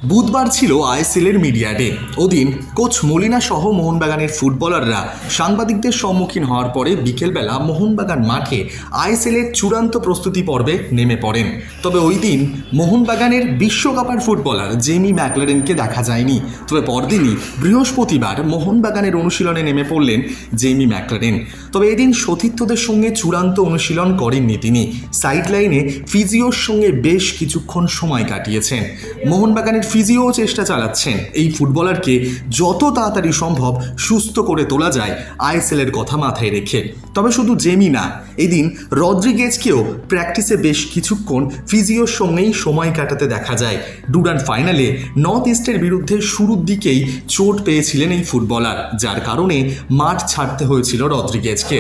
বুধবার ছিল আইএসএলের media day. ওদিন কোচ মলিনা সহ মোহনবাগানের ফুটবলাররা সাংবাদিকদের সম্মুখীন হওয়ার পরে বিকেলবেলা মোহনবাগান মাঠে আইএসএলের চূড়ান্ত প্রস্তুতি পর্বে নেমে পড়েন। তবে ওই দিন মোহনবাগানের বিশ্বকাপের ফুটবলার জেমি ম্যাকলারেনকে দেখা যায়নি। তবে পরদিনই বৃহস্পতিবার মোহনবাগানের অনুশীলনে নেমে পড়লেন জেমি ম্যাকলারেন। তবে এদিন সতীর্থদের সঙ্গে চূড়ান্ত অনুশীলন করেননি তিনি। সাইডলাইনে ফিজিওর সঙ্গে বেশ কিছুক্ষণ সময় কাটিয়েছেন। মোহনবাগানের ফিজিও চেষ্টা চালাচ্ছেন এই ফুটবলারকে যত তাড়াতাড়ি সম্ভব সুস্থ করে তোলা যায় আইএসএলের কথা মাথায় রেখে। তবে শুধু জেমি না, এদিন রদ্রিগেজকেও প্র্যাকটিসে বেশ কিছুক্ষণ ফিজিওর সঙ্গেই সময় কাটাতে দেখা যায়। ডুরান ফাইনালে নর্থ ইস্টের বিরুদ্ধে শুরুর দিকেই চোট পেয়েছিলেন এই ফুটবলার, যার কারণে মাঠ ছাড়তে হয়েছিল রদ্রিগেজকে।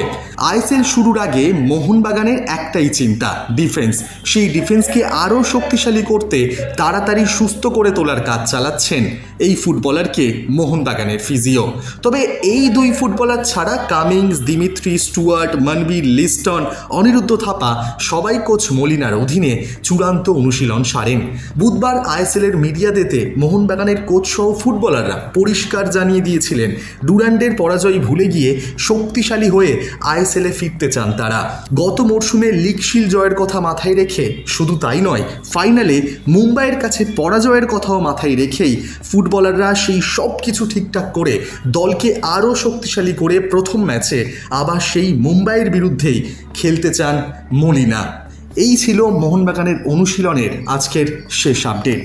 আইএসএল শুরুর আগে মোহনবাগানের একটাই চিন্তা, ডিফেন্স। সেই ডিফেন্সকে আরও শক্তিশালী করতে তাড়াতাড়ি সুস্থ করে তোলার কাজ চালাচ্ছেন এই ফুটবলারকে মোহনবাগানের ফিজিও। তবে এই দুই ফুটবলার ছাড়া Cummings, Dimitri, Stuart, Manvir, Liston, Anirudh Thapa সবাই কোচ মলিনার অধীনে চূড়ান্ত অনুশীলন সারেন। বুধবার আইএসএলের মিডিয়া ডেতে মোহনবাগানের কোচ সহ ফুটবলাররা পরিষ্কার জানিয়ে দিয়েছিলেন ডুরান্ডের পরাজয় ভুলে গিয়ে শক্তিশালী হয়ে আইএসএলে ফিরতে চান তারা। গত মরশুমে লিগ শিল্ড জয়ের কথা মাথায় রেখে, শুধু তাই নয়, ফাইনালে মুম্বাইয়ের কাছে পরাজয়ের কথাও মাথায় রেখেই ফুটবলাররা সেই সব কিছু ঠিকঠাক করে দলকে আরও শক্তিশালী করে প্রথম ম্যাচে আবার সেই মুম্বাইয়ের বিরুদ্ধেই খেলতে চান মলিনা। এই ছিল মোহনবাগানের অনুশীলনের আজকের শেষ আপডেট।